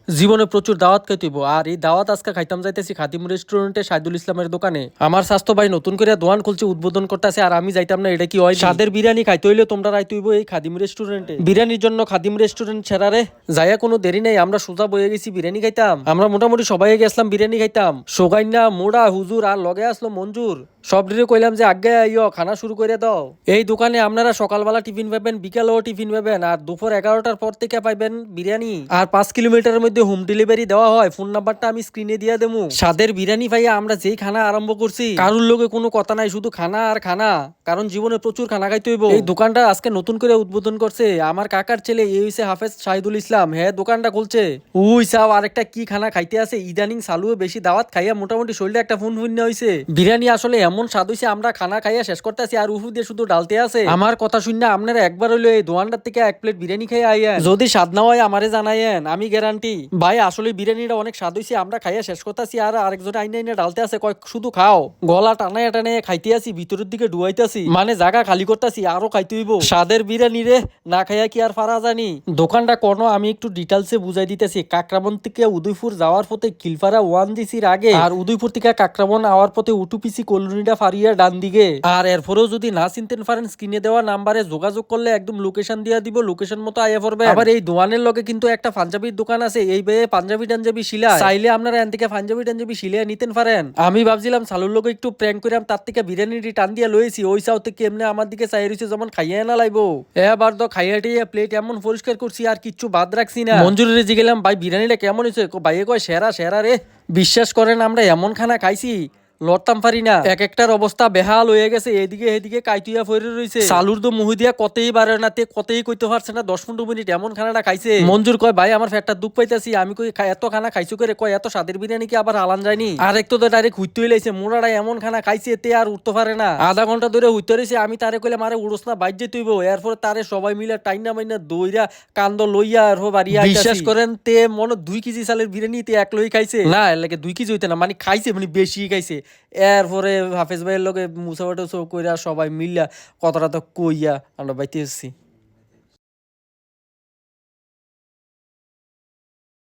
জীবনে প্রচুর দাওয়াত খাইতেইব, আর এই দাওয়াত আজকে খাইতাম যাইতেছি খাদিম রেস্টুরেন্টে সাইদুল ইসলামের দোকানে। আমার স্বাস্থ্য ভাই নতুন করে দোকান খুলছে, উদ্বোধন করতেছে, আর আমি যাইতাম না। এটা কি হয়? স্বাদের বিরিয়ানি খাইতে হইলে তোমরা রাইতেইব এই খাদিম রেস্টুরেন্টে। বিরিয়ানির জন্য খাদিম রেস্টুরেন্ট সেরা রে। যাইয়া কোনো দেরি নেই, আমরা সোজা বয়ে গেছি বিরিয়ানি খাইতাম। আমরা মোটামুটি সবাই গেছিলাম বিরিয়ানি খাইতাম। সোগাইনা, মোড়া, হুজুর আর লগে আসলো মঞ্জুর। সব ডিরে কইলাম যে আগে আইও, খানা শুরু করে দাও। এই দোকানে আপনারা সকালবেলা টিফিন পাবেন, বিকালেও টিফিন পাবেন, আর দুপুর 11টার পর থেকে পাইবেন বিরিয়ানি। আর 5 কিলোমিটারের মধ্যে হোম ডেলিভারি দেওয়া হয়। ফোন নাম্বারটা আমি স্ক্রিনে দিয়ে দেবো। স্বাদের বিরিয়ানি ভাইয়া আমরা যেই খানা আরম্ভ করছি, কারুর লোকে কোনো কথা নাই, শুধু খানা আর খানা। কারণ জীবনে প্রচুর খানা খাইতে হইব। এই দোকানটা আজকে নতুন করে উদ্বোধন করছে আমার কাকার ছেলে, এই হইছে হাফেজ শাহিদুল ইসলাম। হ্যাঁ, দোকানটা খুলছে। উই সাও আরেকটা কি খানা খাইতে আছে ইদানিং। সালুয়ে বেশি দাওয়াত খাইয়া মোটামুটি শরীরে একটা ফুন ফুন হইছে। বিরিয়ানি আসলে এমন স্বাদ হইছে, আমরা খানা খাইয়া শেষ করতে আছি আর উফু দিয়ে শুধু ডালতে আছে। আমার কথা শুননা আপনারা একবার হইলো এই দোকানটার থেকে এক প্লেট বিরিয়ানি খাই আইয়েন। যদি স্বাদ না হয় আমারে জানাইয়েন, আমি গ্যারান্টি। ভাই আসলে বিরিয়ানিটা অনেক স্বাদ হইছে, আমরা খাইয়া শেষ করতেছি আর আরেকজন আইনা ডালতে আছে, কয় শুধু খাও। গলা টানায় টানায় খাইতে আছি, ভিতরের দিকে ডুয়াইতেছি, মানে জায়গা খালি করতেছি, আরো খাইতে হইব। স্বাদের বিরিয়ানি রে, না খাইয়া কি আর ফারা জানি। দোকানটা কোনো আমি একটু ডিটেলসে বুঝাই দিতেছি। কাকরাবন থেকে উদয়পুর যাওয়ার পথে কিলফারা 1GCর আগে, আর উদয়পুর থেকে কাকরাবন আওয়ার পথে উটুপিসি কলোনিটা ফারিয়া ডান দিকে। আর এরপরেও যদি না চিনতেন পারেন, স্ক্রিনে দেওয়া নাম্বারে যোগাযোগ করলে একদম লোকেশন দিয়ে দিব, লোকেশন মতো আইয়া পড়বে। আবার এই দোকানের লগে কিন্তু একটা পাঞ্জাবির দোকান আছে, এই বে পাঞ্জাবি টাঞ্জাবি শিলা চাইলে আপনারা এন থেকে পাঞ্জাবি টাঞ্জাবি শিলিয়ে নিতেন পারেন। আমি ভাবছিলাম সালুর লোক একটু প্র্যাঙ্ক করিলাম, তার থেকে বিরিয়ানি টান দিয়ে লইছি। ওই সাউ থেকে এমনি আমার দিকে চাই রয়েছে, যেমন খাইয়া না লাইবো। এবার তো খাইয়া টিয়া প্লেট এমন পরিষ্কার করছি আর কিচ্ছু বাদ রাখছি না। মঞ্জুরি জি গেলাম, ভাই বিরিয়ানিটা কেমন হয়েছে? ভাইয়ে কয় সেরা সেরা রে। বিশ্বাস করেন আমরা এমন খানা খাইছি লড়তাম পারি না। এক একটার অবস্থা বেহাল হয়ে গেছে, এদিকে এদিকে কাইতুয়া ফরে রয়েছে। সালুর তো মুহি দিয়া কতেই বারে না, তে কতেই কইতে পারছে না। 10-15 মিনিট এমন খানাটা খাইছে। মঞ্জুর কয় ভাই আমার ফ্যাটটা দুঃখ পাইতাছি। আমি কই এত খানা খাইছো করে? কয় এত স্বাদের বিরিয়ানি কি আবার হালান যায়নি? আর এক তো ডাইরেক্ট হুইতে লাইছে। মোড়াটা এমন খানা খাইছে তে আর উঠতে পারে না। আধা ঘন্টা ধরে হুইতে রয়েছে। আমি তারে কইলাম আরে উড়স না, বাইর যেতে হইব। এরপর তারে সবাই মিলে টাইনা মাইনা দইরা কান্দ লইয়া আর বাড়িয়া। বিশ্বাস করেন তে মনে 2 কেজি চালের বিরিয়ানি তে এক লই খাইছে না। এর লাগে 2 কেজি হইতে না, মানে খাইছে মানে বেশি খাইছে। এরপরে হাফেজ ভাইয়ের লগে মুসাফা টুসা কইরা সবাই মিল্লা কথাটা তো কইয়া আমরা বাইতে এসেছি।